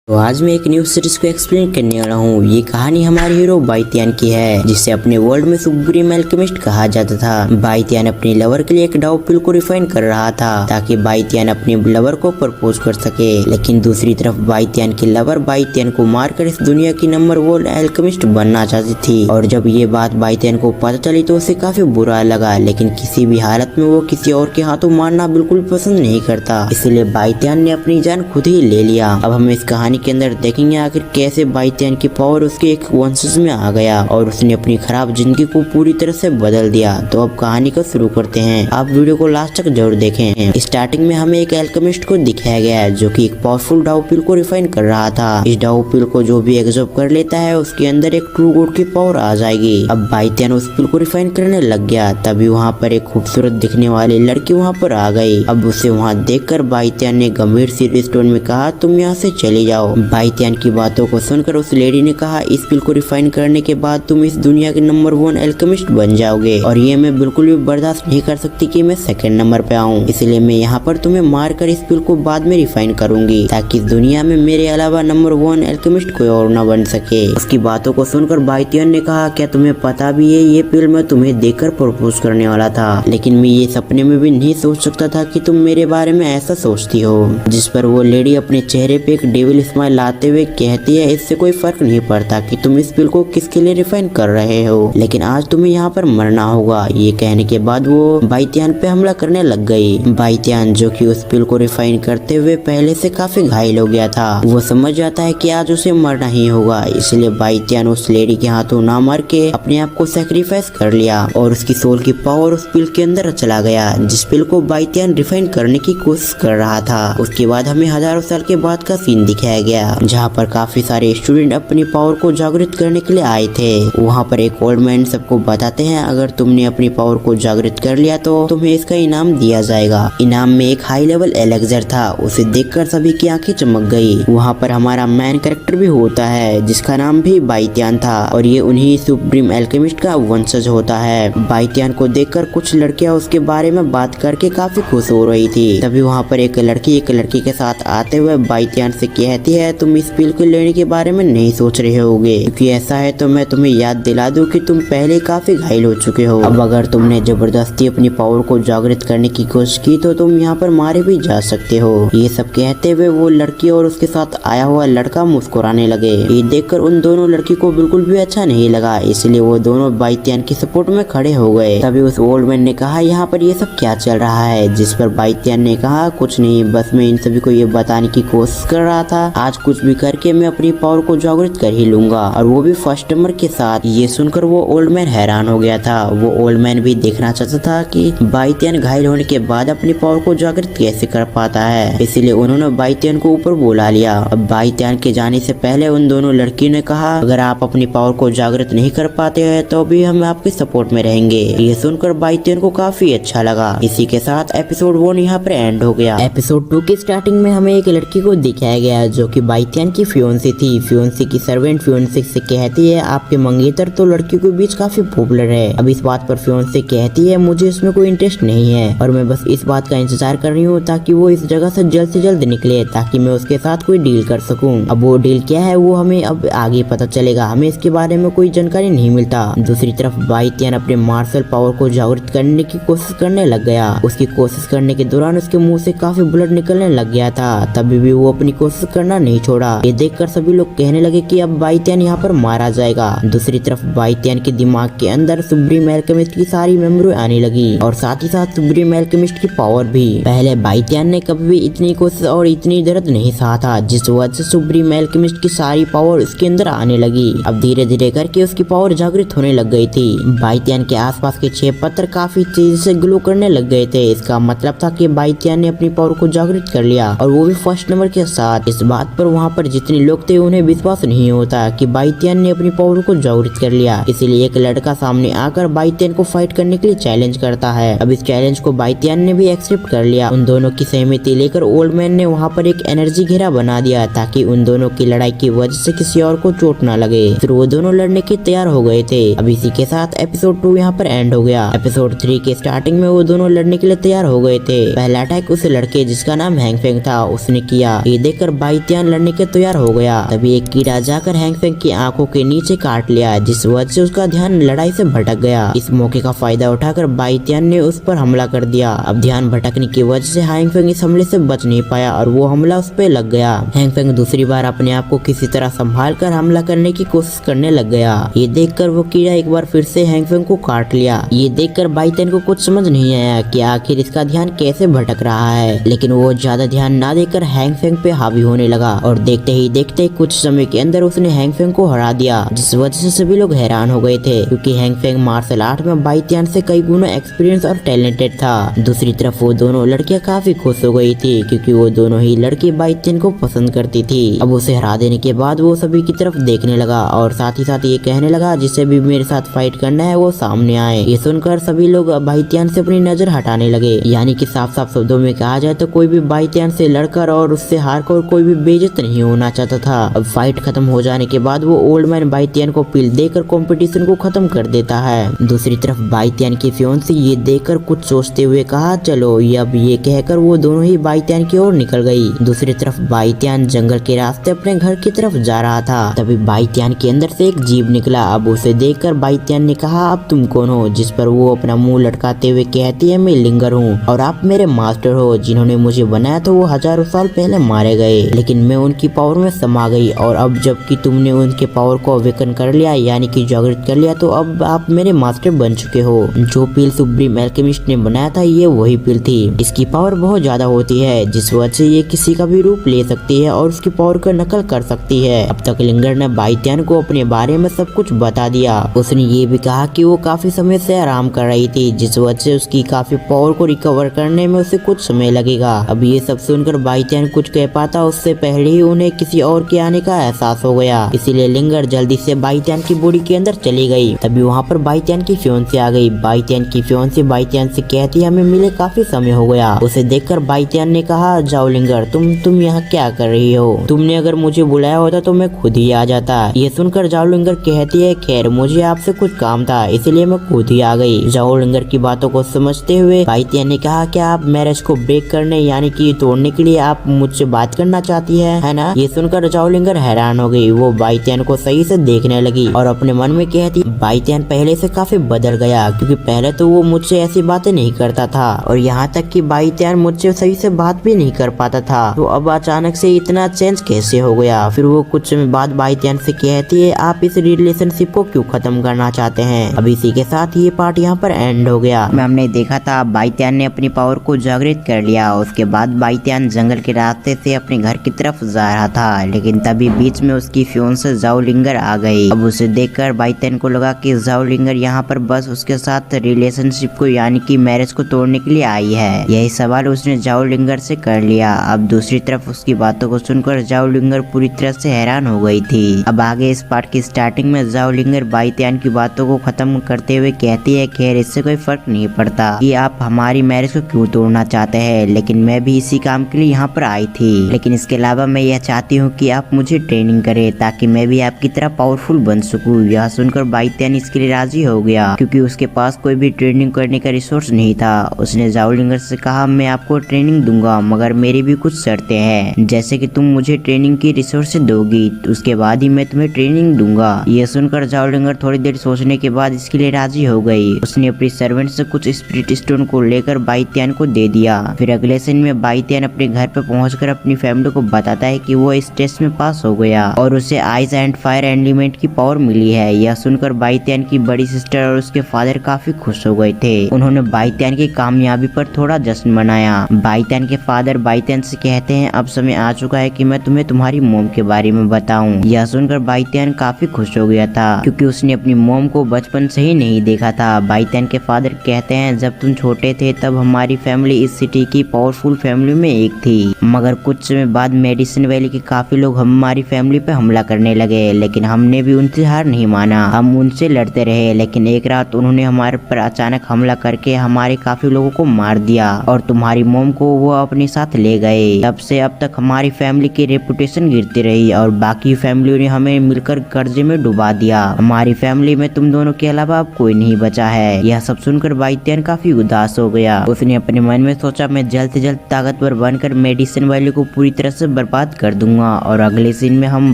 तो आज मैं एक न्यू सीरीज को एक्सप्लेन करने वाला हूँ। ये कहानी हमारे हीरो बाइतियान की है, जिसे अपने वर्ल्ड में सुप्रीम अल्केमिस्ट कहा जाता था। बाइतियान अपनी लवर के लिए एक डाउ पिल को रिफाइन कर रहा था ताकि बाइतियान अपने लवर को प्रपोज कर सके। लेकिन दूसरी तरफ बाइतियान की लवर बाइतियान को मारकर इस दुनिया की नंबर 1 अल्केमिस्ट बनना चाहती थी। और जब ये बात बाइतियान को पता चली तो उसे काफी बुरा लगा, लेकिन किसी भी हालत में वो किसी और के हाथों मारना बिल्कुल पसंद नहीं करता। इसलिए बाइतियान ने अपनी जान खुद ही ले लिया। अब हम इस कहानी के अंदर देखेंगे आखिर कैसे बाइतियान की पावर उसके एक वंशज में आ गया और उसने अपनी खराब जिंदगी को पूरी तरह से बदल दिया। तो अब कहानी को शुरू करते हैं। आप वीडियो को लास्ट तक जरूर देखें। स्टार्टिंग में हमें एक अल्केमिस्ट को दिखाया गया है जो कि एक पावरफुल डाउ पिल को रिफाइन कर रहा था। इस डाउ पिल को जो भी एब्जॉर्ब कर लेता है उसके अंदर एक ट्रू गॉड की पावर आ जाएगी। अब बाइतियान उस पिल को रिफाइन करने लग गया। तभी वहाँ पर एक खूबसूरत दिखने वाली लड़की वहाँ पर आ गई। अब उसे वहाँ देखकर बाइतियान ने गंभीर सी टोन में कहा, तुम यहाँ से चली जाओ। बाइतियान की बातों को सुनकर उस लेडी ने कहा, इस पिल को रिफाइन करने के बाद तुम इस दुनिया के नंबर 1 अल्केमिस्ट बन जाओगे और ये मैं बिल्कुल भी बर्दाश्त नहीं कर सकती कि मैं सेकंड नंबर पे आऊँ। इसलिए मैं यहाँ पर तुम्हें मार कर इस पिल को बाद में रिफाइन करूंगी ताकि इस दुनिया में मेरे अलावा नंबर 1 अल्केमिस्ट कोई और न बन सके। उसकी बातों को सुनकर बाइतियान ने कहा, क्या तुम्हें पता भी है ये पिल मैं तुम्हें देकर प्रपोज करने वाला था, लेकिन मैं ये सपने में भी नहीं सोच सकता था कि तुम मेरे बारे में ऐसा सोचती हो। जिस पर वो लेडी अपने चेहरे पे एक डेविल स्माइल लाते हुए कहती है, इससे कोई फर्क नहीं पड़ता कि तुम इस पिल को किसके लिए रिफाइन कर रहे हो, लेकिन आज तुम्हें यहाँ पर मरना होगा। ये कहने के बाद वो बाइतियान पे हमला करने लग गई। बाइतियान जो कि उस पिल को रिफाइन करते हुए पहले से काफी घायल हो गया था, वो समझ जाता है कि आज उसे मरना ही होगा। इसलिए बाइतियान उस लेडी के हाथों ना मार के अपने आप को सैक्रिफाइस कर लिया और उसकी सोल की पावर उस पिल के अंदर चला गया, जिस पिल को बाइतियान रिफाइन करने की कोशिश कर रहा था। उसके बाद हमें हजारों साल के बाद का सीन दिखाया गया, जहाँ पर काफी सारे स्टूडेंट अपनी पावर को जागृत करने के लिए आए थे। वहाँ पर एक ओल्ड मैन सबको बताते हैं, अगर तुमने अपनी पावर को जागृत कर लिया तो तुम्हें इसका इनाम दिया जाएगा। इनाम में एक हाई लेवल एलेक्जर था। उसे देखकर सभी की आंखें चमक गई। वहाँ पर हमारा मैन कैरेक्टर भी होता है जिसका नाम भी बाइतियान था और ये उन्हीं सुप्रीम अल्केमिस्ट का वंशज होता है। बाइतियान को देखकर कुछ लड़कियां उसके बारे में बात करके काफी खुश हो रही थी। तभी वहाँ पर एक लड़की के साथ आते हुए बाइतियान से कहती है, तुम इस पिल को लेने के बारे में नहीं सोच रहे होगे, क्योंकि ऐसा है तो मैं तुम्हें याद दिला दूं कि तुम पहले काफी घायल हो चुके हो। अब अगर तुमने जबरदस्ती अपनी पावर को जागृत करने की कोशिश की तो तुम यहाँ पर मारे भी जा सकते हो। ये सब कहते हुए वो लड़की और उसके साथ आया हुआ लड़का मुस्कुराने लगे। ये देखकर उन दोनों लड़की को बिल्कुल भी अच्छा नहीं लगा, इसलिए वो दोनों बाइतियान की सपोर्ट में खड़े हो गए। तभी उस ओल्ड मैन ने कहा, यहाँ पर ये सब क्या चल रहा है? जिस पर बाइतियान ने कहा, कुछ नहीं, बस मैं इन सभी को ये बताने की कोशिश कर रहा था, आज कुछ भी करके मैं अपनी पावर को जागृत कर ही लूंगा, और वो भी फर्स्ट नंबर के साथ। ये सुनकर वो ओल्ड मैन हैरान हो गया था। वो ओल्ड मैन भी देखना चाहता था कि बाइतियान घायल होने के बाद अपनी पावर को जागृत कैसे कर पाता है, इसलिए उन्होंने बाइतियान को ऊपर बुला लिया। अब बाइतियान के जाने से पहले उन दोनों लड़कियों ने कहा, अगर आप अपनी पावर को जागृत नहीं कर पाते हैं तो भी हम आपके सपोर्ट में रहेंगे। ये सुनकर बाइतियान को काफी अच्छा लगा। इसी के साथ एपिसोड 1 यहाँ पर एंड हो गया। एपिसोड 2 की स्टार्टिंग में हमें एक लड़की को दिखाया गया जो कि बाइतियान की फियोंसी थी। फियोंसी की सर्वेंट फियोंसी से कहती है, आपके मंगेतर तो लड़कियों के बीच काफी पॉपुलर है। अब इस बात पर फियोंसी कहती है, मुझे इसमें कोई इंटरेस्ट नहीं है और मैं बस इस बात का इंतजार कर रही हूँ ताकि वो इस जगह से जल्द निकले ताकि मैं उसके साथ कोई डील कर सकूं। अब वो डील क्या है वो हमें अब आगे पता चलेगा, हमें इसके बारे में कोई जानकारी नहीं मिलता। दूसरी तरफ बाइतियान अपने मार्शल पावर को जागृत करने की कोशिश करने लग गया। उसकी कोशिश करने के दौरान उसके मुंह से काफी ब्लड निकलने लग गया था, तभी भी वो अपनी कोशिश करना नहीं छोड़ा। ये देखकर सभी लोग कहने लगे कि अब बाइतियान यहाँ पर मारा जाएगा। दूसरी तरफ बाइतियान के दिमाग के अंदर सुप्रीम अल्केमिस्ट की सारी मेमोरी आने लगी और साथ ही साथ सुप्रीम अल्केमिस्ट की पावर भी। पहले बाइतियान ने कभी भी इतनी कोशिश और इतनी दर्द नहीं सहा था, जिस वजह से सुप्रीम अल्केमिस्ट की सारी पावर उसके अंदर आने लगी। अब धीरे धीरे करके उसकी पावर जागृत होने लग गई थी। बाइतियान के आसपास के 6 पत्थर काफी तेजी से ग्लो करने लग गए थे। इसका मतलब था कि बाइतियान ने अपनी पावर को जागृत कर लिया और वो भी फर्स्ट नंबर के साथ। इस बात पर वहाँ पर जितने लोग थे उन्हें विश्वास नहीं होता कि बाइतियान ने अपनी पावर को जागृत कर लिया। इसलिए एक लड़का सामने आकर बाइतियान को फाइट करने के लिए चैलेंज करता है। अब इस चैलेंज को बाइतियान ने भी एक्सेप्ट कर लिया। उन दोनों की सहमति लेकर ओल्ड मैन ने वहाँ पर एक एनर्जी घेरा बना दिया ताकि उन दोनों की लड़ाई की वजह से किसी और को चोट न लगे। फिर वो दोनों लड़ने के तैयार हो गए थे। अब इसी के साथ एपिसोड 2 यहाँ पर एंड हो गया। एपिसोड 3 के स्टार्टिंग में वो दोनों लड़ने के लिए तैयार हो गए थे। पहला अटैक उस लड़के जिसका नाम हैंगफेंग था उसने किया। ये देखकर बाइतियान बाईतियान लड़ने के तैयार हो गया। तभी एक कीड़ा जाकर हैंगफेंग की आंखों के नीचे काट लिया, जिस वजह से उसका ध्यान लड़ाई से भटक गया। इस मौके का फायदा उठाकर बाईतियान ने उस पर हमला कर दिया। अब ध्यान भटकने की वजह से हैंगफेंग इस हमले से बच नहीं पाया और वो हमला उस पे लग गया। हैंगफेंग दूसरी बार अपने आप को किसी तरह संभाल कर हमला करने की कोशिश करने लग गया। ये देखकर वो कीड़ा एक बार फिर से हैंगफेंग को काट लिया। ये देखकर बाईतियान को कुछ समझ नहीं आया कि आखिर इसका ध्यान कैसे भटक रहा है, लेकिन वो ज्यादा ध्यान ना देकर हैंगफेंग पे हावी होने लगा और देखते ही देखते कुछ समय के अंदर उसने हैंगफेंग को हरा दिया, जिस वजह से सभी लोग हैरान हो गए थे क्योंकि हैंगफेंग मार्शल आर्ट में बाईतियान से कई गुना एक्सपीरियंस और टैलेंटेड था। दूसरी तरफ वो दोनों लड़कियां काफी खुश हो गई थी क्योंकि वो दोनों ही लड़की बाईतियान को पसंद करती थी। अब उसे हरा देने के बाद वो सभी की तरफ देखने लगा और साथ ही साथ ये कहने लगा जिसे भी मेरे साथ फाइट करना है वो सामने आए। ये सुनकर सभी लोग बाईतियान से अपनी नजर हटाने लगे, यानी कि साफ साफ शब्दों में कहा जाए तो कोई भी बाईतियान से लड़कर और उससे हारकर कोई भी बेइज्जत नहीं होना चाहता था। अब फाइट खत्म हो जाने के बाद वो ओल्ड मैन बाईतियान को पिल देकर कंपटीशन को खत्म कर देता है। दूसरी तरफ बाईतियान की फियोंसी ये देखकर कुछ सोचते हुए कहा चलो, अब ये कहकर वो दोनों ही बाईतियान की ओर निकल गई। दूसरी तरफ बाईतियान जंगल के रास्ते अपने घर की तरफ जा रहा था। तभी बाईतियान के अंदर से एक जीव निकला। अब उसे देखकर बाईतियान ने कहा अब तुम कौन हो, जिस पर वो अपना मुंह लटकाते हुए कहती है मैं लिंगर हूँ और आप मेरे मास्टर हो। जिन्होंने मुझे बनाया तो वो हजारों साल पहले मारे गए, लेकिन मैं उनकी पावर में समा गई और अब जबकि तुमने उनके पावर को अवेकन कर लिया यानी कि जागृत कर लिया, तो अब आप मेरे मास्टर बन चुके हो। जो पिल सुप्रीम एल्केमिस्ट ने बनाया था ये वही पिल थी। इसकी पावर बहुत ज्यादा होती है जिस वजह से ये किसी का भी रूप ले सकती है और उसकी पावर का नकल कर सकती है। अब तक लिंगर ने बाईतियान को अपने बारे में सब कुछ बता दिया। उसने ये भी कहा कि वो काफी समय से आराम कर रही थी जिस वजह से उसकी काफी पावर को रिकवर करने में उसे कुछ समय लगेगा। अब ये सब सुनकर बाईतियान कुछ कह पाता उससे पहले ही उन्हें किसी और के आने का एहसास हो गया, इसीलिए लिंगर जल्दी से बाईतियान की बॉडी के अंदर चली गई। तभी वहाँ पर बाईतियान की फियोंसी आ गई। बाईतियान की फियोंसी बाईतियान से कहती हमें मिले काफी समय हो गया। उसे देखकर बाईतियान ने कहा जाओ लिंगर, तुम यहाँ क्या कर रही हो? तुमने अगर मुझे बुलाया होता तो मैं खुद ही आ जाता। ये सुनकर जाओ लिंगर कहती है खैर मुझे आपसे कुछ काम था इसलिए मैं खुद ही आ गई। जाओ लिंगर की बातों को समझते हुए बाईतियान ने कहा क्या आप मैरिज को ब्रेक करने यानी कि तोड़ने के लिए आप मुझसे बात करना चाहती है ना? ये सुनकर जाओ लिंगर हैरान हो गई। वो बाईतियान को सही से देखने लगी और अपने मन में कहती बाईतियान पहले से काफी बदल गया क्योंकि पहले तो वो मुझसे ऐसी बातें नहीं करता था और यहाँ तक कि बाईतियान मुझसे सही से बात भी नहीं कर पाता था, तो अब अचानक से इतना चेंज कैसे हो गया? फिर वो कुछ समय बाद बाईतियान से कहती है आप इस रिलेशनशिप को क्यों खत्म करना चाहते हैं? अब इसी के साथ ये पार्ट यहाँ पर एंड हो गया। हमने देखा था बाईतियान ने अपनी पावर को जागृत कर लिया। उसके बाद बाईतियान जंगल के रास्ते से अपने घर की तरफ जा रहा था, लेकिन तभी बीच में उसकी फियोंसे जाओ लिंगर आ गई। अब उसे देखकर बाईतियान को लगा कि जाओ लिंगर यहाँ पर बस उसके साथ रिलेशनशिप को यानी कि मैरिज को तोड़ने के लिए आई है। यही सवाल उसने जाओ लिंगर से कर लिया। अब दूसरी तरफ उसकी बातों को सुनकर जाओ लिंगर पूरी तरह से हैरान हो गई थी। अब आगे इस पार्ट की स्टार्टिंग में जाओ लिंगर बाईतियान की बातों को खत्म करते हुए कहती है खैर इससे कोई फर्क नहीं पड़ता कि आप हमारी मैरिज को क्यों तोड़ना चाहते हैं, लेकिन मैं भी इसी काम के लिए यहाँ पर आई थी। लेकिन इसके अलावा मैं यह चाहती हूँ कि आप मुझे ट्रेनिंग करें ताकि मैं भी आपकी तरह पावरफुल बन सकूँ। यह सुनकर बाईतियान इसके लिए राजी हो गया क्योंकि उसके पास कोई भी ट्रेनिंग करने का रिसोर्स नहीं था। उसने जाओ लिंगर से कहा मैं आपको ट्रेनिंग दूंगा मगर मेरी भी कुछ शर्तें हैं, जैसे कि तुम मुझे ट्रेनिंग की रिसोर्स दोगी उसके बाद ही मैं तुम्हें ट्रेनिंग दूंगा। यह सुनकर जाओ लिंगर थोड़ी देर सोचने के बाद इसके लिए राजी हो गई। उसने अपनी सर्वेंट से कुछ स्पिरिट स्टोन को लेकर बाईतियान को दे दिया। फिर अगले सीन में बाईतियान अपने घर पर पहुंचकर अपनी फैमिली को बताता है कि वो इस टेस्ट में पास हो गया और उसे आइस एंड फायर एलिमेंट की पावर मिली है। यह सुनकर बाईतियान की बड़ी सिस्टर और उसके फादर काफी खुश हो गए थे। उन्होंने बाईतियान की कामयाबी पर थोड़ा जश्न मनाया। बाईतियान के फादर बाईतियान से कहते हैं अब समय आ चुका है कि मैं तुम्हें तुम्हारी मोम के बारे में बताऊं। यह सुनकर बाईतियान काफी खुश हो गया था क्योंकि उसने अपनी मोम को बचपन से ही नहीं देखा था। बाईतियान के फादर कहते हैं जब तुम छोटे थे तब हमारी फैमिली इस सिटी की पावरफुल फैमिली में एक थी, मगर कुछ समय बाद मेडिसिन वैली के काफी लोग हमारी फैमिली पे हमला करने लगे, लेकिन हमने भी उनसे हार नहीं माना। हम उनसे लड़ते रहे, लेकिन एक रात उन्होंने हमारे पर अचानक हमला करके हमारे काफी लोगों को मार दिया और तुम्हारी मोम को वो अपने साथ ले गए। तब से अब तक हमारी फैमिली की रेपुटेशन गिरती रही और बाकी फैमिलियों ने हमें मिलकर कर्जे में डुबा दिया। हमारी फैमिली में तुम दोनों के अलावा अब कोई नहीं बचा है। यह सब सुनकर बाईतियान काफी उदास हो गया। उसने अपने मन में सोचा मैं जल्द से जल्द ताकतवर बनकर मेडिसिन वैली को पूरी तरह से बर्बाद कर दूंगा। और अगले सीन में हम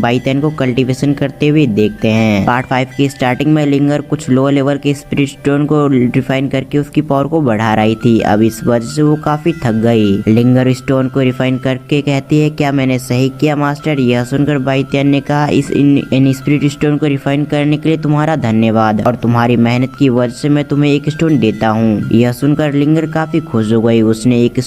बाईतियान को कल्टीवेशन करते हुए देखते हैं। पार्ट 5 की स्टार्टिंग में लिंगर कुछ लो लेवल के स्पिरिट स्टोन को रिफाइन करके उसकी पावर को बढ़ा रही थी। अब इस वजह से वो काफी थक गई। लिंगर स्टोन को रिफाइन करके कहती है, क्या मैंने सही किया मास्टर? यह सुनकर बाईतियान ने कहा, इन स्पिरिट स्टोन को रिफाइन करने के लिए तुम्हारा धन्यवाद, और तुम्हारी मेहनत की वजह से मैं तुम्हें एक स्टोन देता हूँ। यह सुनकर लिंगर काफी खुश हो गई। उसने एक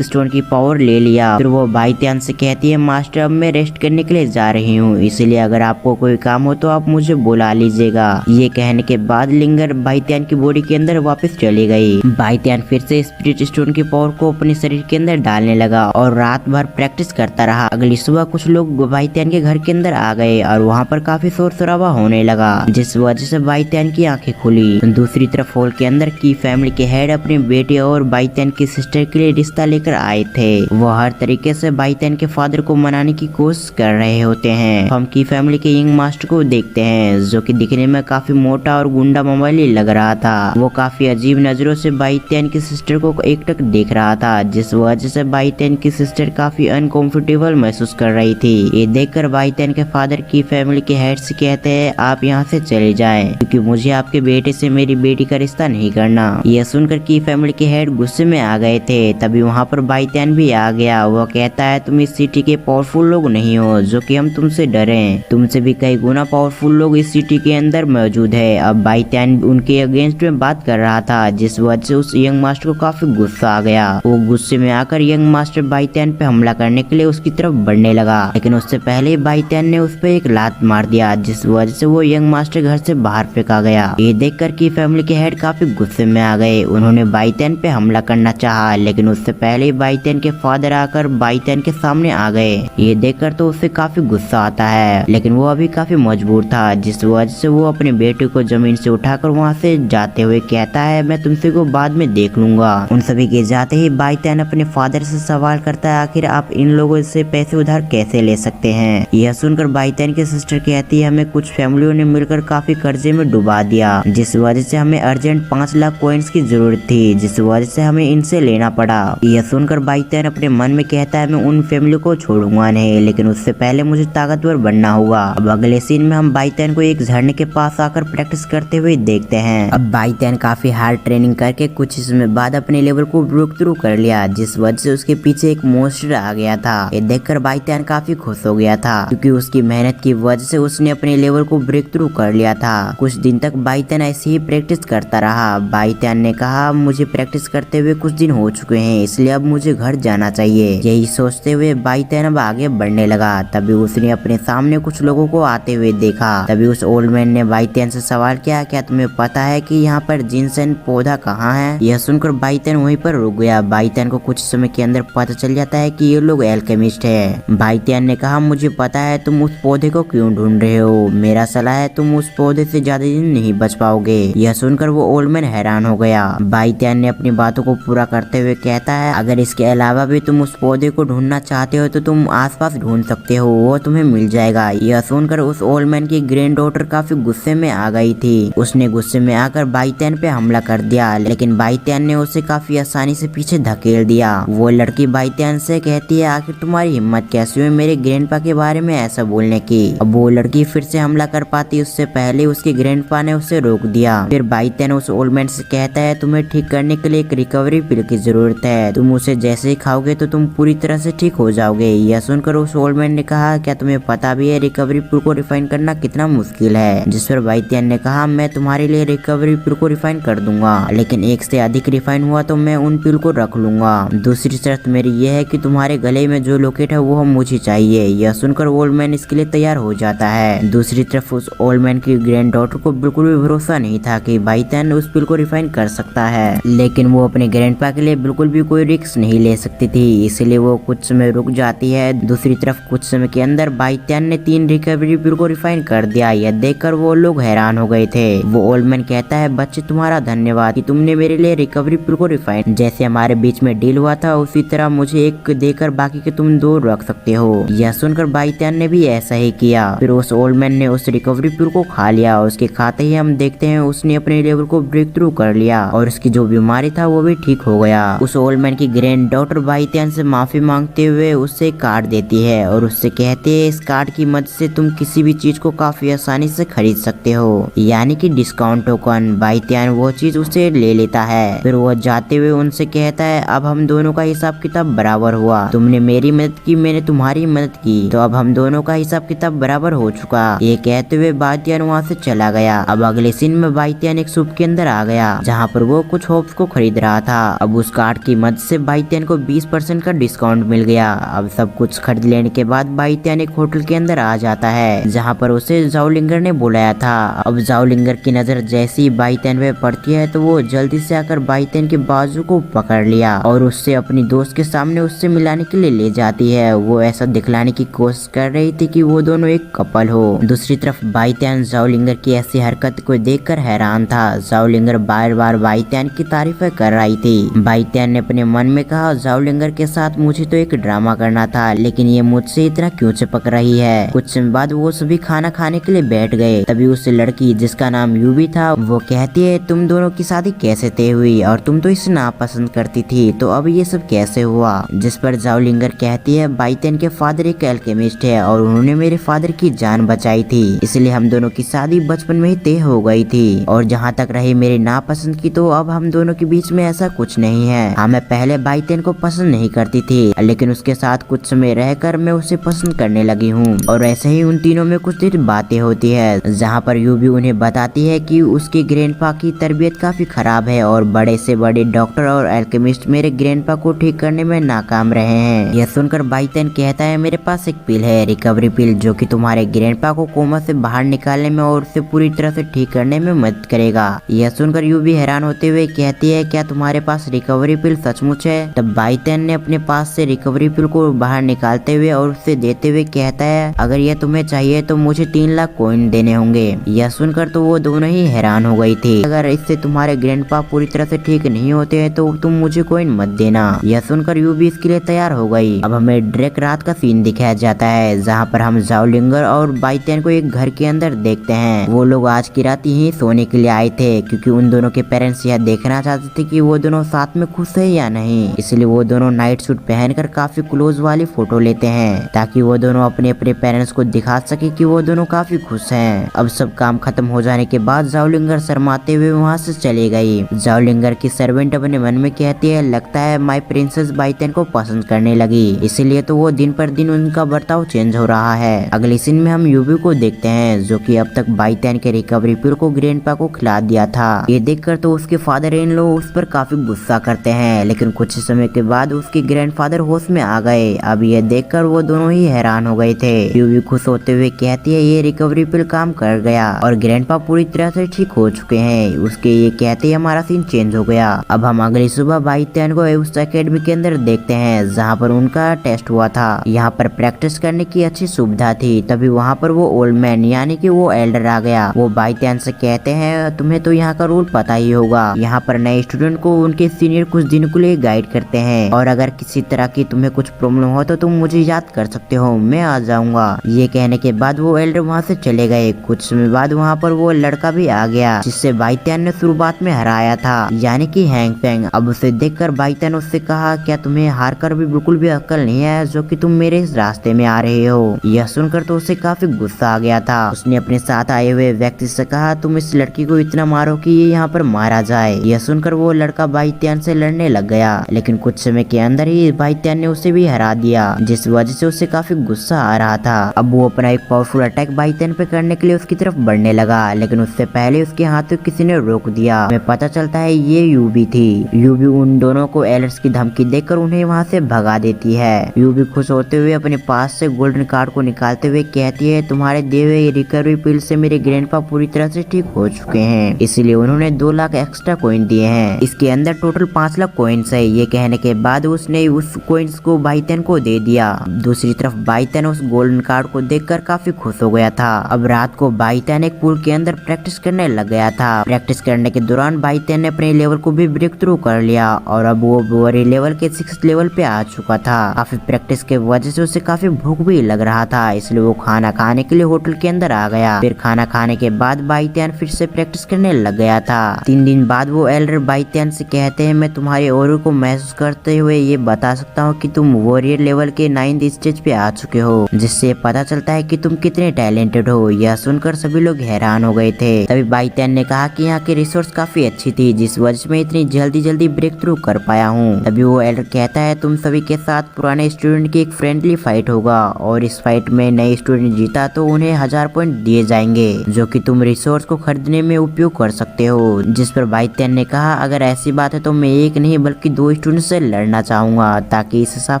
स्टोन की पावर ले लिया। फिर वो बाईतियान से कहती है, मास्टर अब मैं रेस्ट करने के लिए जा रही हूँ, इसलिए अगर आपको कोई काम हो तो आप मुझे बुला लीजिएगा। ये कहने के बाद लिंगर बाईतियान की बॉडी के अंदर वापस चली गई। बाईतियान फिर से स्पिरिट स्टोन की पावर को अपने शरीर के अंदर डालने लगा और रात भर प्रैक्टिस करता रहा। अगली सुबह कुछ लोग बाईतियान के घर के अंदर आ गए और वहाँ पर काफी शोर शराबा होने लगा, जिस वजह से बाईतियान की आंखें खुली। दूसरी तरफ हॉल के अंदर की फैमिली के हेड अपने बेटे और बाईतियान की सिस्टर के लिए रिश्ता लेकर आए थे। वो हर तरीके से बाईतियान के फादर को मनाने की कोशिश कर रहे होते हैं। हम की फैमिली के यंग मास्टर को देखते हैं, जो कि दिखने में काफी मोटा और गुंडा मामूली लग रहा था। वो काफी अजीब नजरों से बाईतियान की सिस्टर को एकटक देख रहा था, जिस वजह से बाईतियान की सिस्टर काफी अनकंफर्टेबल महसूस कर रही थी। ये देखकर बाईतियान के फादर की फैमिली के हेड से कहते हैं, आप यहाँ से चले जाएं, क्योंकि मुझे आपके बेटे से मेरी बेटी का रिश्ता नहीं करना। यह सुनकर की फैमिली के हेड गुस्से में आ गए थे। तभी वहाँ पर बाईतियान भी आ गया। वो कहता है, तुम इस सिटी के पावरफुल लोग नहीं हो जो कि हम तुमसे डरे। तुमसे भी कई गुना पावरफुल लोग इस सिटी के अंदर मौजूद है। अब बाईतियान उनके अगेंस्ट में बात कर रहा था, जिस वजह से उस यंग मास्टर को काफी गुस्सा आ गया। वो गुस्से में आकर यंग मास्टर बाईतियान पे हमला करने के लिए उसकी तरफ बढ़ने लगा, लेकिन उससे पहले बाईतियान ने उस पे एक लात मार दिया, जिस वजह से वो यंग मास्टर घर से बाहर फेंका गया। ये देखकर की फैमिली के हेड काफी गुस्से में आ गए। उन्होंने बाईतियान पे हमला करना चाहा, लेकिन उससे पहले बाईतियान के फादर आकर बाईतियान के सामने आ गए। ये देखकर तो उससे काफी गुस्सा आता है, लेकिन वो अभी काफी मजबूर था, जिस वजह से वो अपने बेटे को जमीन से उठाकर वहाँ से जाते हुए कहता है, मैं तुमसे को बाद में देख लूंगा। उन सभी के जाते ही बाईतियान अपने फादर से सवाल करता है, आखिर आप इन लोगों से पैसे उधार कैसे ले सकते हैं? यह सुनकर बाईतियान की सिस्टर कहती है, हमें कुछ फैमिलियों ने मिलकर काफी कर्जे में डुबा दिया, जिस वजह से हमें अर्जेंट 5 लाख कॉइन्स की जरूरत थी, जिस वजह से हमें इनसे लेना पड़ा। यह सुनकर बाईतियान अपने मन में कहता है, मैं उन फैमिली को छोड़ूंगा नहीं, लेकिन उससे पहले मुझे ताकतवर बनना होगा। अब अगले सीन में हम बाईतियान को एक झरने के पास आकर प्रैक्टिस करते हुए देखते हैं। अब बाईतियान काफी हार्ड ट्रेनिंग करके कुछ समय बाद अपने लेवल को ब्रेक थ्रू कर लिया, जिस वजह से उसके पीछे एक मॉन्स्टर आ गया था। ये देखकर बाईतियान काफी खुश हो गया था, क्योंकि उसकी मेहनत की वजह से उसने अपने लेवल को ब्रेक थ्रू कर लिया था। कुछ दिन तक बाईतियान ऐसे ही प्रैक्टिस करता रहा। बाईतियान ने कहा, मुझे प्रैक्टिस करते हुए कुछ दिन हो चुके हैं, इसलिए अब मुझे घर जाना चाहिए। यही सोचते हुए बाईतियान अब आगे बढ़ने लगा। तभी उसने अपने सामने कुछ लोगों को आते हुए देखा। तभी उस ओल्ड मैन ने बाईतियान से सवाल किया, क्या तुम्हें पता है कि यहाँ पर जिनसन पौधा कहाँ है? यह सुनकर बाईतियान वहीं पर रुक गया। बाईतियान को कुछ समय के अंदर पता चल जाता है कि ये लोग एल्केमिस्ट है। बाईतियान ने कहा, मुझे पता है तुम उस पौधे को क्यों ढूंढ रहे हो। मेरा सलाह है तुम उस पौधे से ज्यादा दिन नहीं बच पाओगे। यह सुनकर वो ओल्ड मैन हैरान हो गया। बाईतियान ने अपनी बातों को पूरा करते हुए कहता है, अगर इसके अलावा भी तुम उस पौधे को ढूंढना चाहते हो तो तुम आसपास ढूंढ सकते हो, वो तुम्हें मिल जाएगा। यह सुनकर उस ओल्ड मैन की ग्रैंड डॉटर काफी गुस्से में आ गई थी। उसने गुस्से में आकर बाईतियान पे हमला कर दिया, लेकिन बाईतियान ने उसे काफी आसानी से पीछे धकेल दिया। वो लड़की बाईतियान से कहती है, आखिर तुम्हारी हिम्मत कैसी हुई मेरे ग्रैंडपा के बारे में ऐसा बोलने की। अब वो लड़की फिर से हमला कर पाती उससे पहले उसके ग्रैंडपा ने उसे रोक दिया। फिर बाईतियान उस ओल्ड मैन से कहता है, तुम्हें ठीक करने के लिए एक रिकवरी पिल की जरूरत है, तुम उसे जैसे ही खाओगे तो तुम पूरी तरह से ठीक हो जाओगे। यह सुनकर उस ओल्ड मैन ने कहा, क्या तुम्हें पता भी है रिकवरी पिल को रिफाइन करना कितना मुश्किल है? जिस पर बाईतियान ने कहा, मैं तुम्हारे लिए रिकवरी पिल को रिफाइन कर दूंगा, लेकिन 1 से अधिक रिफाइन हुआ तो मैं उन पिल को रख लूंगा। दूसरी शर्त मेरी यह है कि तुम्हारे गले में जो लोकेट है वो मुझे चाहिए। यह सुनकर ओल्ड मैन इसके लिए तैयार हो जाता है। दूसरी तरफ उस ओल्ड मैन की ग्रैंड डॉटर को बिल्कुल भी भरोसा नहीं था कि बाईतियान उस पिल को रिफाइन कर सकता है, लेकिन वो अपने ग्रैंडपा के लिए बिल्कुल भी कोई रिस्क नहीं ले सकती थी, इसलिए वो कुछ समय रुक जाती है। दूसरी तरफ कुछ समय के अंदर बाईतियान ने 3 रिकवरी पिल को रिफाइन कर दिया। यह देखकर वो लोग हैरान हो गए थे। वो ओल्ड मैन कहता है, बच्चे तुम्हारा धन्यवाद कि तुमने मेरे लिए रिकवरी पिल को रिफाइन, जैसे हमारे बीच में डील हुआ था उसी तरह मुझे एक देकर बाकी के तुम 2 रख सकते हो। यह सुनकर बाईतियान ने भी ऐसा ही किया। फिर उस ओल्ड मैन ने उस रिकवरी पिल को खा लिया। उसके खाते ही हम देखते हैं उसने अपने लेवल को ब्रेक थ्रू कर लिया और उसकी जो बीमारी था वो भी ठीक हो गया। उस ओल्ड मैन की ग्रैंड डॉटर बाईतियान से माफी मांगती मांगते हुए उससे कार्ड देती है और उससे कहती है इस कार्ड की मदद से तुम किसी भी चीज को काफी आसानी से खरीद सकते हो, यानी कि डिस्काउंट टोकन। बाईतियान वो चीज उसे ले लेता है। फिर वो जाते हुए उनसे कहता है अब हम दोनों का हिसाब किताब बराबर हुआ, तुमने मेरी मदद की, मैंने तुम्हारी मदद की, तो अब हम दोनों का हिसाब किताब बराबर हो चुका। ये कहते हुए बाईतियान वहाँ से चला गया। अब अगले सीन में बाईतियान एक शॉप के अंदर आ गया जहाँ पर वो कुछ होप्स को खरीद रहा था। अब उस कार्ड की मदद से बाईतियान को 20% का डिस्काउंट मिल गया। अब सब कुछ खरीद लेने के बाद बाईतियान एक होटल के अंदर आ जाता है जहाँ पर उसे जाओलिंगर ने बुलाया था। अब जाओलिंगर की नजर जैसे ही बाईतियान पे पड़ती है तो वो जल्दी से आकर बाईतियान के बाजू को पकड़ लिया और उससे अपनी दोस्त के सामने उससे मिलाने के लिए ले जाती है। वो ऐसा दिखलाने की कोशिश कर रही थी कि वो दोनों एक कपल हो। दूसरी तरफ बाईतियान जाओलिंगर की ऐसी हरकत को देखकर हैरान था। जाओलिंगर बार बार बाईतियान की तारीफें कर रही थी। बाईतियान ने अपने मन में कहा जाओलिंगर के साथ मुझे तो एक ड्रामा करना था, लेकिन ये मुझसे इतना क्यों चिपक रही है। कुछ समय बाद वो सभी खाना खाने के लिए बैठ गए। तभी उस लड़की जिसका नाम यूबी था वो कहती है तुम दोनों की शादी कैसे तय हुई और तुम तो इसे नापसंद करती थी, तो अब ये सब कैसे हुआ। जिस पर जाओलिंगर कहती है बाईतियान के फादर एक एल्केमिस्ट है और उन्होंने मेरे फादर की जान बचाई थी, इसलिए हम दोनों की शादी बचपन में ही तय हो गई थी। और जहाँ तक रही मेरी नापसंद की, तो अब हम दोनों के बीच में ऐसा कुछ नहीं है। हाँ, मैं पहले बाईतियान को पसंद नहीं करती थी, लेकिन उसके साथ कुछ समय रहकर मैं उसे पसंद करने लगी हूँ। और ऐसे ही उन तीनों में कुछ देर बातें होती है जहाँ पर यूबी उन्हें बताती है कि उसके ग्रैंडपा की तबीयत काफी खराब है और बड़े से बड़े डॉक्टर और एल्केमिस्ट मेरे ग्रैंडपा को ठीक करने में नाकाम रहे हैं। यह सुनकर बाईतियान कहता है मेरे पास एक पिल है, रिकवरी पिल, जो कि तुम्हारे ग्रैंडपा को कोमा से बाहर निकालने में और उसे पूरी तरह से ठीक करने में मदद करेगा। यह सुनकर यूबी हैरान होते हुए कहती है क्या तुम्हारे पास रिकवरी पिल सचमुच है। तब बाईतियान ने अपने पास से रिकवरी पिल को बाहर निकालते हुए और उसे देते हुए कहता है अगर यह तुम्हें चाहिए तो मुझे 3 लाख कॉइन देने होंगे। यह सुनकर तो वो दोनों ही हैरान हो गई थी। अगर इससे तुम्हारे ग्रैंडपा पूरी तरह से ठीक नहीं होते हैं तो तुम मुझे कॉइन मत देना। यह सुनकर यूबी इसके लिए तैयार हो गई। अब हमें डायरेक्ट रात का सीन दिखाया जाता है जहाँ पर हम जाओलिंगर और बाईतियान को एक घर के अंदर देखते हैं। वो लोग आज की रात यहीं सोने के लिए आए थे क्योंकि उन दोनों के पेरेंट्स यह देखना चाहते थे कि वो दोनों साथ में खुश है या नहीं, इसलिए वो दोनों नाइट सूट पहनकर काफी क्लोज वाली फोटो लेते हैं ताकि वो दोनों अपने अपने पेरेंट्स को दिखा सके कि वो दोनों काफी खुश हैं। अब सब काम खत्म हो जाने के बाद जाओलिंगर शर्माते हुए वहाँ से चली गई। जाओलिंगर की सर्वेंट अपने मन में कहती है लगता है माई प्रिंसेस बाईतियान को पसंद करने लगी, इसलिए तो वो दिन पर दिन उनका बर्ताव चेंज हो रहा है। अगले सीन में हम यूबी को देखते हैं जो कि अब तक बाईतियान के रिकवरी पिल को ग्रैंडपा को खिला दिया था। ये देखकर तो उसके फादर इन लो उस पर काफी गुस्सा करते हैं, लेकिन कुछ समय के बाद उसके ग्रैंडफादर होश में आ गए। अब ये देखकर वो दोनों ही हैरान हो गए थे। यूबी खुश होते हुए कहती है ये रिकवरी पिल काम कर गया और ग्रैंडपा पूरी तरह से ठीक हो चुके हैं। उसके ये कहते हमारा सीन चेंज हो गया। अब हम अगली सुबह बाईतियान को उस एकेडमी के अंदर देखते हैं जहाँ पर उनका टेस्ट हुआ था। यहाँ पर प्रैक्टिस करने की अच्छी सुविधा थी। तभी वहाँ पर वो ओल्ड मैन यानी कि वो एल्डर आ गया। वो बाईतियान से कहते हैं तुम्हें तो यहाँ का रूल पता ही होगा, यहाँ पर नए स्टूडेंट को उनके सीनियर कुछ दिन के लिए गाइड करते हैं और अगर किसी तरह की तुम्हें कुछ प्रॉब्लम हो तो तुम मुझे याद कर सकते हो, मैं आ जाऊंगा। ये कहने के बाद वो एल्डर वहाँ से चले गए। कुछ समय बाद वहाँ पर वो लड़का भी आ गया जिससे बाईतियान ने शुरुआत में हराया था, यानी कि हैंग फेंग। अब उसे देखकर बाईतियान उससे कहा क्या तुम्हें हार कर भी बिल्कुल भी अक्ल नहीं है जो कि तुम मेरे इस रास्ते में आ रहे हो। यह सुनकर तो उसे काफी गुस्सा आ गया था। उसने अपने साथ आए हुए व्यक्ति से कहा तुम इस लड़की को इतना मारो कि ये यहाँ पर मारा जाए। यह सुनकर वो लड़का बाईतियान से लड़ने लग गया, लेकिन कुछ समय के अंदर ही बाईतियान ने उसे भी हरा दिया, जिस वजह से उसे काफी गुस्सा आ रहा था। अब वो अपना एक पावरफुल अटैक बाईतियान पे करने के लिए उसकी तरफ बढ़ने लगा, लेकिन उससे पहले उसके हाथ किसी ने रोक दिया। हमें पता चलता है ये यूबी थी। यूबी उन दोनों को एलर्स की धमकी देकर उन्हें वहाँ से भगा देती है। यूबी खुश होते हुए अपने पास से गोल्डन कार्ड को निकालते हुए कहती है तुम्हारे दिए हुए रिकवरी पिल से मेरे ग्रैंडपा पूरी तरह से ठीक हो चुके हैं, इसलिए उन्होंने 2 लाख एक्स्ट्रा कॉइन दिए हैं। इसके अंदर टोटल 5 लाख कॉइन्स है। ये कहने के बाद उसने उस कॉइन्स को बाईतियान को दे दिया। दूसरी तरफ बाईतियान उस गोल्डन कार्ड को देखकर काफी खुश हो गया था। अब रात को बाईतियान एक पूल के अंदर प्रैक्टिस करने लग गया था। प्रैक्टिस करने के दौरान बाईतियान ने अपने लेवल को भी ब्रेक थ्रू कर लिया और अब वो बड़े लेवल के 6th लेवल पे आ चुका था। काफी प्रैक्टिस के वजह से उसे काफी भूख भी लग रहा था, इसलिए वो खाना खाने के लिए होटल के अंदर आ गया। फिर खाना खाने के बाद बाईतियान फिर से प्रैक्टिस करने लग गया था। 3 दिन बाद वो एल्डर बाईतियान से कहते हैं मैं तुम्हारे और को महसूस करते हुए ये बता सकता हूँ कि तुम वॉरियर लेवल के 9th स्टेज पे आ चुके हो, जिससे पता चलता है कि तुम कितने टैलेंटेड हो। यह सुनकर सभी लोग हैरान हो गए थे। तभी बाईतियान ने कहा कि यहाँ की रिसोर्स काफी अच्छी थी, जिस वजह से मैं इतनी जल्दी ब्रेक थ्रू कर पाया हूँ। तभी वो एल्डर कहता है तुम सभी के साथ पुराने स्टूडेंट की एक फ्रेंडली फाइट होगा और इस फाइट में नए स्टूडेंट जीता तो उन्हें 1000 पॉइंट दिए जाएंगे, जो कि तुम रिसोर्स को खरीदने में उपयोग कर सकते हो। जिस पर बाईतियान ने कहा अगर ऐसी बात है तो मैं एक नहीं बल्कि 2 स्टूडेंट से लड़ना चाहूंगा, ताकि इस हिसाब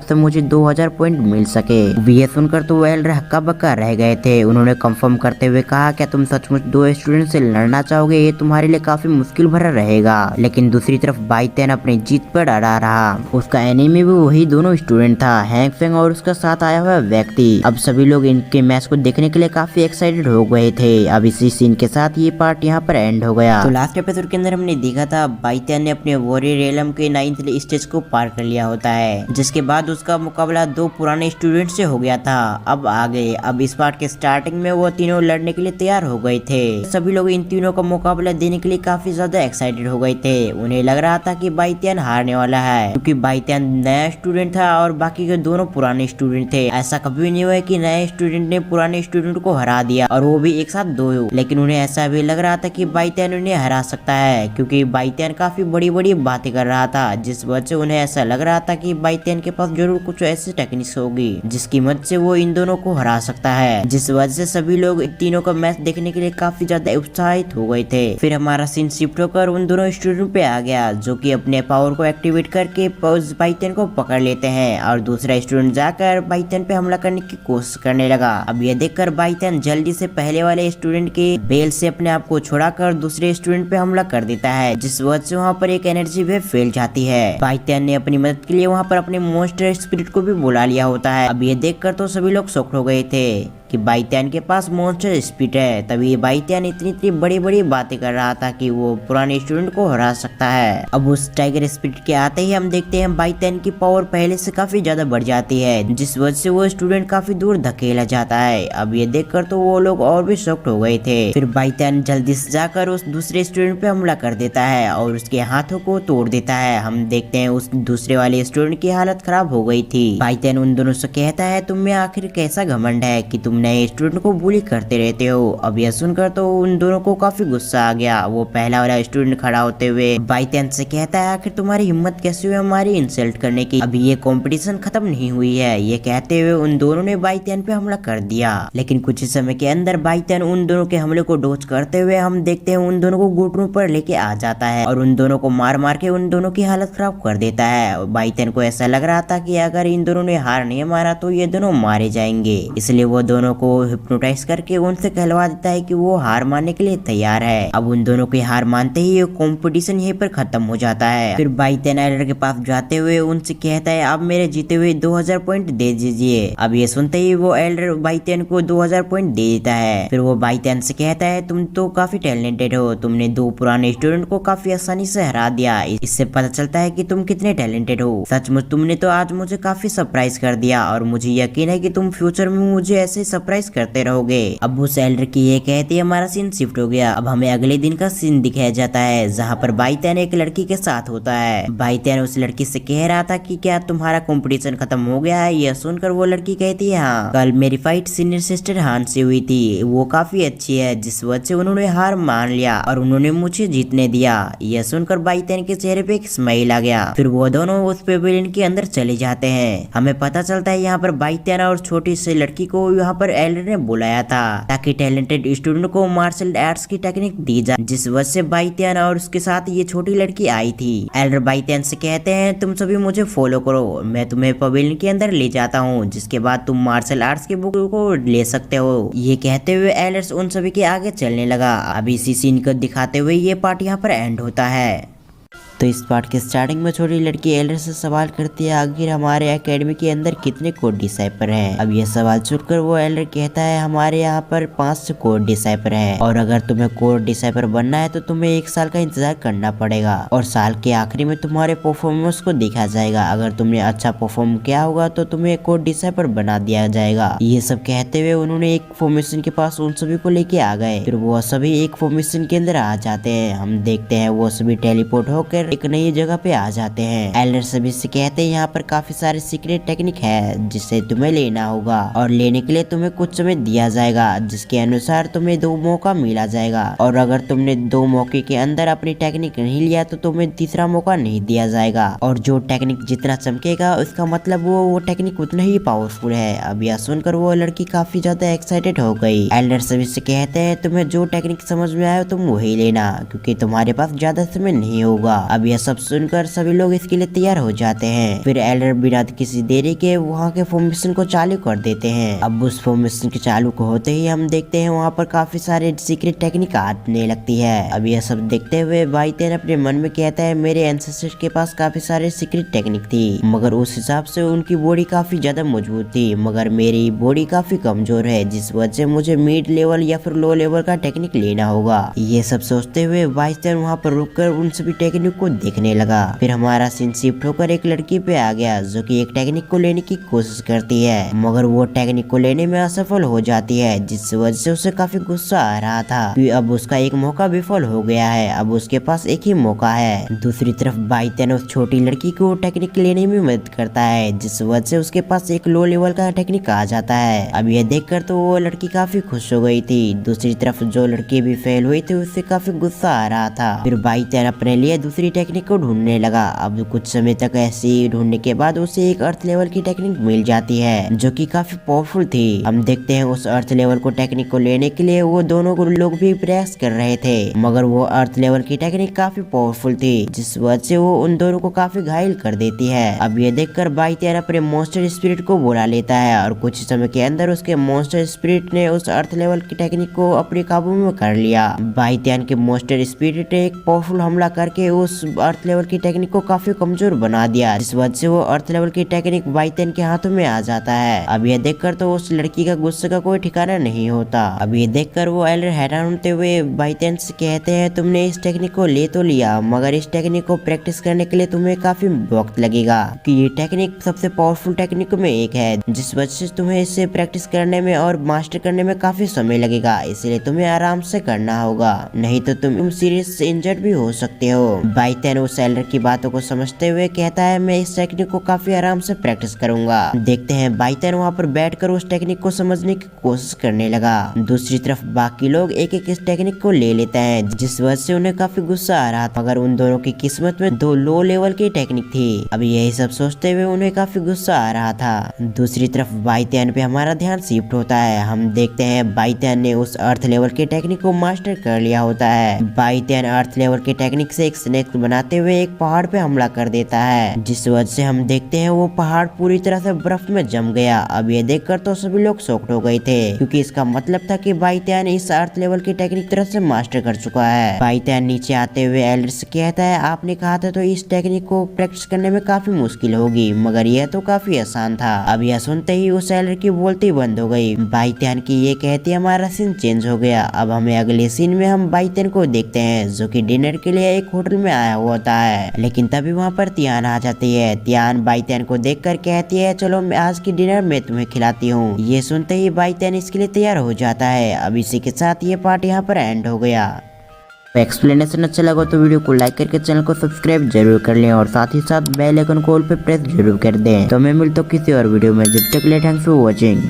से मुझे 2000 पॉइंट मिल सके। ये सुनकर तो वो एल्डर हक्का बक्का रह गए थे। उन्होंने कंफर्म करते हुए कहा क्या तुम सचमुच 2 स्टूडेंट से लड़ना चाहोगे? ये तुम्हारे लिए काफी मुश्किल भरा रहेगा। लेकिन दूसरी तरफ बाईतियान अपनी जीत पर अड़ा रहा। उसका एनिमी भी वही दोनों स्टूडेंट था, हैंग फेंग और उसका साथ आया हुआ व्यक्ति। अब सभी लोग इनके मैच को देखने के लिए काफी एक्साइटेड हो गए थे। अब इसी सीन के साथ ये पार्ट यहाँ पर एंड हो गया। तो लास्ट एपिसोड के अंदर हमने देखा था बाईतियान ने अपने वॉरियर रेलम के 9th स्टेज को पार कर लिया होता है, जिसके बाद उसका मुकाबला 2 पुराने स्टूडेंट से हो गया था। अब आगे अब इस पार्ट के स्टार्टिंग में वो तीनों लड़ने के लिए तैयार हो गए थे। सभी लोग इन तीनों का मुकाबला देने के लिए काफी ज्यादा एक्साइटेड हो गए थे। उन्हें लग रहा था कि बाईतियान हारने वाला है, क्योंकि बाईतियान नया स्टूडेंट था और बाकी के दोनों पुराने स्टूडेंट थे। ऐसा कभी नहीं हुआ कि नए स्टूडेंट ने पुराने स्टूडेंट को हरा दिया और वो भी एक साथ 2। लेकिन उन्हें ऐसा भी लग रहा था कि बाईतियान उन्हें हरा सकता है, क्योंकि बाईतियान काफी बड़ी बातें कर रहा था, जिस वजह से उन्हें ऐसा लग रहा था कि बाईतियान के पास जरूर कुछ ऐसी टेक्निक्स होगी जिसकी मदद से वो इन दोनों को हरा सकता है। जिस वजह से सभी लोग इन तीनों का मैच देखने के लिए काफी ज्यादा उत्साहित हो गए थे। फिर हमारा सीन शिफ्ट होकर उन दोनों स्टूडेंट पे आ गया, जो कि अपने पावर को एक्टिवेट करके बाईतियान को पकड़ लेते हैं और दूसरा स्टूडेंट जाकर बाईतियान पे हमला करने की कोशिश करने लगा। अब ये देखकर बाईतियान जल्दी से पहले वाले स्टूडेंट के बेल से अपने आप को छुड़ाकर दूसरे स्टूडेंट पे हमला कर देता है, जिस वजह से वहाँ पर एक एनर्जी वेव फैल जाती है। बाईतियान ने अपनी मदद के लिए वहाँ पर अपने मॉन्स्टर स्पिरिट को भी बुला लिया होता है। अब ये देखकर तो सभी लोग शॉक्ड हो गए थे कि बाईतियान के पास मॉन्स्टर स्पिरिट है। तभी बाईतियान इतनी बड़ी बातें कर रहा था कि वो पुराने स्टूडेंट को हरा सकता है। अब उस टाइगर स्पिरिट के आते ही हम देखते हैं बाईतियान की पावर पहले से काफी ज्यादा बढ़ जाती है, जिस वजह से वो स्टूडेंट काफी दूर धकेला जाता है। अब ये देखकर तो वो लोग और भी शॉक्ड हो गए थे। फिर बाईतियान जल्दी से जाकर उस दूसरे स्टूडेंट पे हमला कर देता है और उसके हाथों को तोड़ देता है। हम देखते हैं उस दूसरे वाले स्टूडेंट की हालत खराब हो गई थी। बाईतियान उन दोनों से कहता है तुम में आखिर कैसा घमंड है कि तुम नए स्टूडेंट को बुली करते रहते हो। अब यह सुनकर तो उन दोनों को काफी गुस्सा आ गया। वो पहला वाला स्टूडेंट खड़ा होते हुए बाईतियान से कहता है आखिर तुम्हारी हिम्मत कैसे हुई हमारी इंसल्ट करने की? अभी ये कंपटीशन खत्म नहीं हुई है। ये कहते हुए उन दोनों ने बाईतियान पे हमला कर दिया। लेकिन कुछ ही समय के अंदर बाईतियान उन दोनों के हमले को डॉज करते हुए हम देखते हैं उन दोनों को घुटनों पर लेके आ जाता है और उन दोनों को मार के उन दोनों की हालत खराब कर देता है। बाईतियान को ऐसा लग रहा था कि अगर इन दोनों ने हार नहीं मारा तो ये दोनों मारे जाएंगे, इसलिए वो दोनों को हिप्नोटाइज करके उनसे कहलवा देता है कि वो हार मानने के लिए तैयार है। अब उन दोनों की हार मानते ही ये कंपटीशन यहीं पर खत्म हो जाता है। फिर बाईतियान एल्डर के पास जाते हुए उनसे कहता है आप मेरे जीते हुए 2000 पॉइंट दे दीजिए। अब ये सुनते ही वो एल्डर बाईतियान को 2000 पॉइंट दे देता है। फिर वो बाईतियान से कहता है तुम तो काफी टैलेंटेड हो, तुमने 2 पुराने स्टूडेंट को काफी आसानी से हरा दिया। इससे पता चलता है कि तुम कितने टैलेंटेड हो। सचमुच तुमने तो आज मुझे काफी सरप्राइज कर दिया और मुझे यकीन है कि तुम फ्यूचर में मुझे ऐसे सरप्राइज करते रहोगे। अब उस एल्डर की ये कहते ही हमारा सीन शिफ्ट हो गया। अब हमें अगले दिन का सीन दिखाया जाता है, जहाँ पर बाईतियान एक लड़की के साथ होता है। बाईतियान उस लड़की से कह रहा था कि क्या तुम्हारा कंपटीशन खत्म हो गया है? यह सुनकर वो लड़की कहती है हाँ, कल मेरी फाइट सीनियर सिस्टर हान से हुई थी, वो काफी अच्छी है, जिस वजह से उन्होंने हार मान लिया और उन्होंने मुझे जीतने दिया। यह सुनकर बाईतियान के चेहरे पे एक स्माइल आ गया। फिर वो दोनों उस पेविलियन के अंदर चले जाते हैं। हमें पता चलता है यहाँ पर बाईतियान और छोटी सी लड़की को यहाँ पर एल्डर ने बुलाया था ताकि टैलेंटेड स्टूडेंट को मार्शल आर्ट्स की टेक्निक दी जाए, जिस वजह से बाईतियान और उसके साथ ये छोटी लड़की आई थी। एल्डर बाईतियान से कहते हैं तुम सभी मुझे फॉलो करो, मैं तुम्हें पवेलियन के अंदर ले जाता हूँ, जिसके बाद तुम मार्शल आर्ट्स की बुक को ले सकते हो। ये कहते हुए एल्डर उन सभी के आगे चलने लगा। अब इसी सीन को दिखाते हुए ये पार्ट यहाँ पर एंड होता है। तो इस पार्ट के स्टार्टिंग में छोटी लड़की एल्डर से सवाल करती है आखिर हमारे एकेडमी के अंदर कितने कोड डिसाइपर हैं। अब यह सवाल सुनकर वो एल्डर कहता है हमारे यहाँ पर 5 कोड डिसाइपर हैं और अगर तुम्हें कोड डिसाइपर बनना है तो तुम्हें 1 साल का इंतजार करना पड़ेगा और साल के आखिरी में तुम्हारे परफॉर्मेंस को देखा जाएगा। अगर तुमने अच्छा परफॉर्म किया होगा तो तुम्हें कोड डिसाइपर बना दिया जाएगा। ये सब कहते हुए उन्होंने एक फॉर्मेशन के पास उन सभी को लेके आ गए। फिर वो सभी एक फॉर्मेशन के अंदर आ जाते हैं। हम देखते हैं वो सभी टेलीपोर्ट होकर लेकर एक नई जगह पे आ जाते हैं। एल्डर सभी से कहते हैं यहाँ पर काफी सारे सीक्रेट टेक्निक है जिसे तुम्हें लेना होगा और लेने के लिए तुम्हें कुछ समय दिया जाएगा, जिसके अनुसार तुम्हें 2 मौका मिला जाएगा और अगर तुमने 2 मौके के अंदर अपनी टेक्निक नहीं लिया तो तुम्हें तीसरा मौका नहीं दिया जाएगा और जो टेक्निक जितना चमकेगा उसका मतलब वो टेक्निक उतना ही पावरफुल है। अब यह सुनकर वो लड़की काफी ज्यादा एक्साइटेड हो गई। एल्डर सभी से कहते हैं तुम्हें जो टेक्निक समझ में आए तुम वही लेना क्योंकि तुम्हारे पास ज्यादा समय नहीं होगा। अब यह सब सुनकर सभी लोग इसके लिए तैयार हो जाते हैं। फिर एल्डर बिना किसी देरी के वहाँ के फॉर्मेशन को चालू कर देते हैं। अब उस फॉर्मेशन के चालू को होते ही हम देखते हैं वहाँ पर काफी सारे सीक्रेट टेक्निक आने लगती है। अब यह सब देखते हुए बाईतेन अपने मन में कहता है मेरे एंसेस्टर्स के पास काफी सारे सीक्रेट टेक्निक थी मगर उस हिसाब से उनकी बॉडी काफी ज्यादा मजबूत थी मगर मेरी बॉडी काफी कमजोर है जिस वजह से मुझे मिड लेवल या फिर लो लेवल का टेक्निक लेना होगा। ये सब सोचते हुए बाईतेन वहाँ पर रुककर उन सभी टेक्निक को देखने लगा। फिर हमारा सीन शिफ्ट होकर एक लड़की पे आ गया जो कि एक टेक्निक को लेने की कोशिश करती है मगर वो टेक्निक को लेने में असफल हो जाती है जिस वजह से उसे काफी गुस्सा आ रहा था कि अब उसका एक मौका विफल हो गया है। अब उसके पास एक ही मौका है। दूसरी तरफ बाईतेन उस छोटी लड़की को टेक्निक लेने में मदद करता है जिस वजह से उसके पास एक लो लेवल का टेक्निक आ जाता है। अब यह देखकर तो वो लड़की काफी खुश हो गई थी। दूसरी तरफ जो लड़की भी फेल हुई थी उससे काफी गुस्सा आ रहा था। फिर बाईतेन अपने लिए दूसरी टेक्निक को ढूंढने लगा। अब कुछ समय तक ऐसे ही ढूंढने के बाद उसे एक अर्थ लेवल की टेक्निक मिल जाती है जो कि काफी पावरफुल थी। हम देखते हैं उस अर्थ लेवल को टेक्निक को लेने के लिए वो दोनों लोग भी प्रयास कर रहे थे मगर वो अर्थ लेवल की टेक्निक काफी पावरफुल थी जिस वजह से वो उन दोनों को काफी घायल कर देती है। अब ये देखकर बाईतेन अपने मॉन्स्टर स्पिरिट को बुला लेता है और कुछ समय के अंदर उसके मॉन्स्टर स्पिरिट ने उस अर्थ लेवल की टेक्निक को अपने काबू में कर लिया। बाईतेन के मॉन्स्टर स्पिरिट ने एक पावरफुल हमला करके उस अर्थ लेवल की टेक्निक को काफी कमजोर बना दिया जिस वजह से वो अर्थ लेवल की टेक्निक बाईतेन के हाथों में आ जाता है। अब यह देखकर तो उस लड़की का गुस्से का कोई ठिकाना नहीं होता। अब ये देखकर वो एल्डर हैरान होते हुए बाईतेन से कहते हैं तुमने इस टेक्निक को ले तो लिया मगर इस टेक्निक को प्रैक्टिस करने के लिए तुम्हें काफी वक्त लगेगा कि ये टेक्निक सबसे पावरफुल टेक्निक में एक है जिस वजह से तुम्हें इसे प्रैक्टिस करने में और मास्टर करने में काफी समय लगेगा, इसलिए तुम्हें आराम से करना होगा नहीं तो तुम सीरियस इंजर्ड भी हो सकते हो। बाईतेन उस एल्डर की बातों को समझते हुए कहता है मैं इस टेक्निक को काफी आराम से प्रैक्टिस करूंगा। देखते हैं बाईतेन वहाँ पर बैठकर उस टेक्निक को समझने की कोशिश करने लगा। दूसरी तरफ बाकी लोग एक एक इस टेक्निक को ले लेते हैं जिस वजह से उन्हें काफी गुस्सा आ रहा था मगर उन दोनों की किस्मत में 2 लो लेवल की टेक्निक थी। अब यही सब सोचते हुए उन्हें काफी गुस्सा आ रहा था। दूसरी तरफ बाईतेन पे हमारा ध्यान शिफ्ट होता है। हम देखते हैं बाईतेन ने उस अर्थ लेवल की टेक्निक को मास्टर कर लिया होता है। बाईतेन अर्थ लेवल की टेक्निक से एक स्नेक बनाते हुए एक पहाड़ पे हमला कर देता है जिस वजह से हम देखते हैं वो पहाड़ पूरी तरह से बर्फ में जम गया। अब ये देखकर तो सभी लोग शॉक्ड हो गए थे क्योंकि इसका मतलब था कि बाईतेन इस अर्थ लेवल की टेक्निक तरह से मास्टर कर चुका है। बाईतेन नीचे आते हुए एल्डर से कहता है आपने कहा था तो इस टेक्निक को प्रैक्टिस करने में काफी मुश्किल होगी मगर यह तो काफी आसान था। अब यह सुनते ही उस एल्डर की बोलती बंद हो गई। बाईतेन की ये कहती हमारा सीन चेंज हो गया। अब हमें अगले सीन में हम बाईतेन को देखते हैं जो कि डिनर के लिए एक होटल में आया हुआ होता है लेकिन तभी वहाँ पर तियान आ जाती है। तियान बाईतेन को देखकर कहती है चलो आज की डिनर मैं तुम्हें खिलाती हूँ। ये सुनते ही बाईतेन इसके लिए तैयार हो जाता है। अब इसी के साथ ये पार्ट यहाँ पर एंड हो गया। एक्सप्लेनेशन अच्छा लगा तो वीडियो को लाइक करके चैनल को सब्सक्राइब जरूर कर लें और साथ ही साथ बेल आइकन को ऑल पे प्रेस जरूर कर दें। तो मैं मिलता हूँ किसी और वीडियो में, जब तक के लिए थैंक्स फॉर वॉचिंग।